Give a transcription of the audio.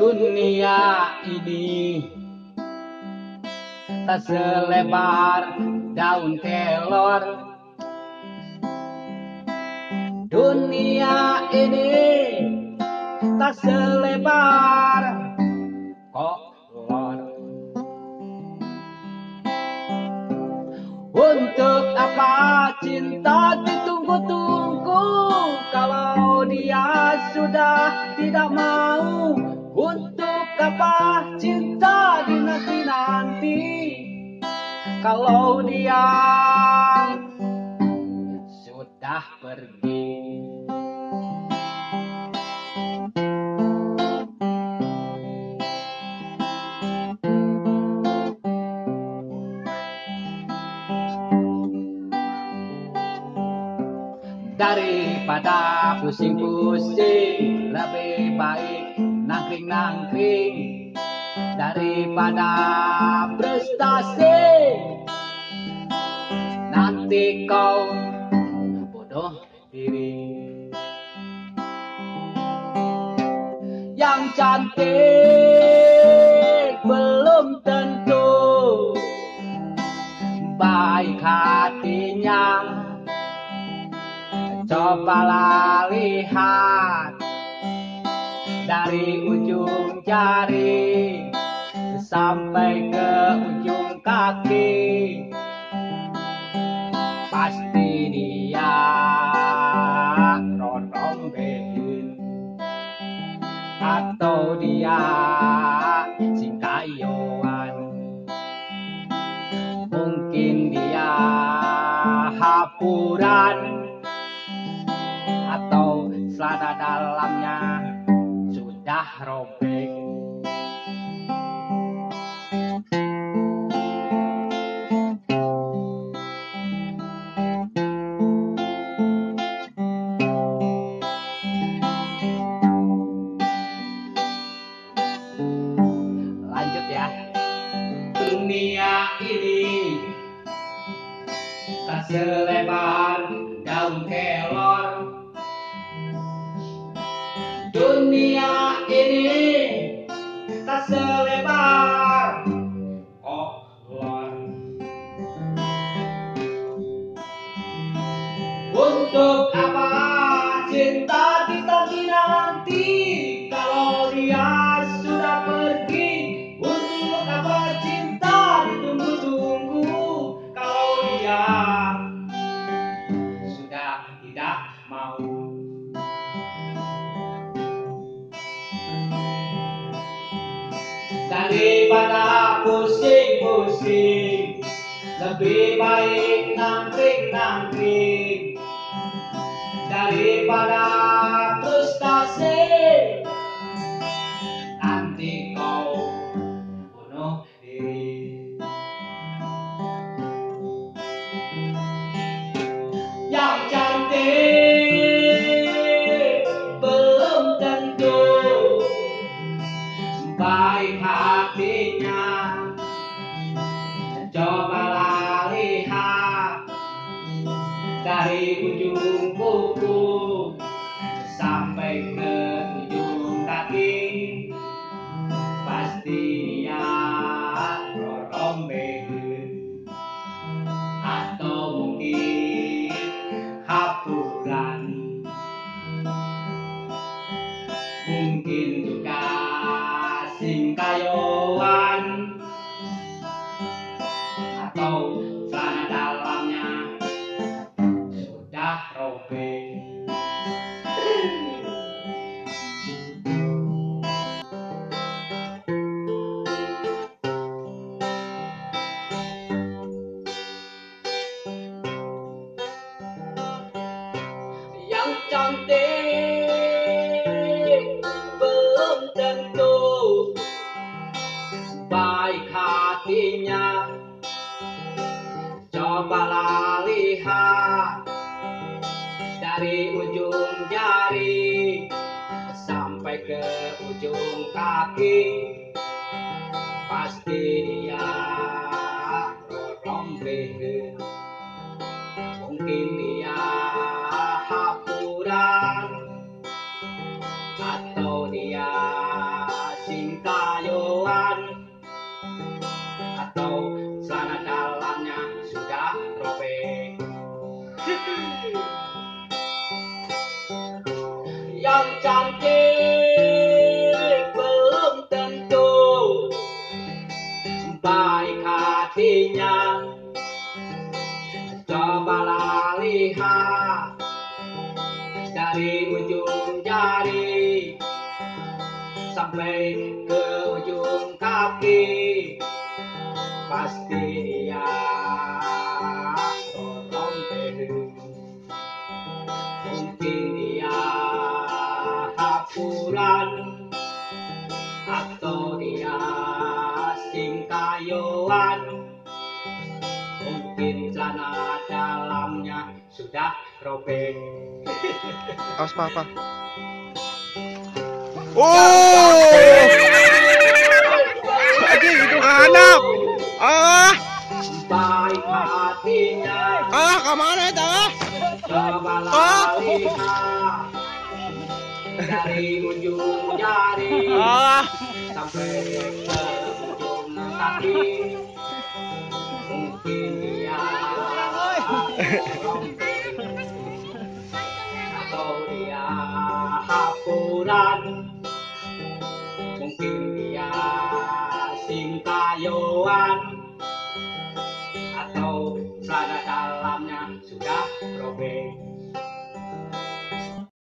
Dunia ini tak selebar daun kelor. Dunia ini tak selebar kolor. Untuk apa cinta ditunggu-tunggu kalau dia sudah tidak mau? Untuk apa cinta dinanti-nanti kalau dia sudah pergi? Daripada pusing-pusing, lebih baik nangkring-nangkring. Daripada frustasi, nanti kau bodoh diri. Yang cantik belum tentu baik hatinya. Cobalah lihat dari ujung jari sampai ke ujung kaki, pasti dia rondombein atau dia singkayuan. Mungkin dia hapuran atau selada dalamnya sudah robek. Lanjut ya. Dunia ini tak selebar daun kelor. Dunia ini tak selebar kolor. Untuk apa cinta dinanti kalau dia sudah pergi? Untuk apa cinta ditunggu-tunggu kalau dia sudah tidak mau? Daripada pusing-pusing, lebih baik nangkring-nangkring. Daripada frustasi, nanti kau bunuh diri. Yang cantik belum tentu baik hatinya. Cobalah lihat dari ujung kuku sampai ke ujung kaki, pasti dia rondombein atau mungkin hapuran. Mungkin juga singkayuan atau celana dalamnya sudah robek. Yang cantik belum tentu baik hatinya. Cobalah lihat dari ujung jari sampai ke ujung kaki, pasti dia rondombein. Mungkin dia hapuran atau dia dari ujung jari sampai ke ujung kaki, pasti dia orang Teheng. Mungkin dia hapuran atau dia singkayoan, mungkin celana dalamnya sudah robek. Awas apa? Oh, aja itu kanap. Baik hatinya, Kemana itu? cobalah lihat dari ujung jari sampai ke ujung kaki, mungkin dia rombeng atau dia hapuran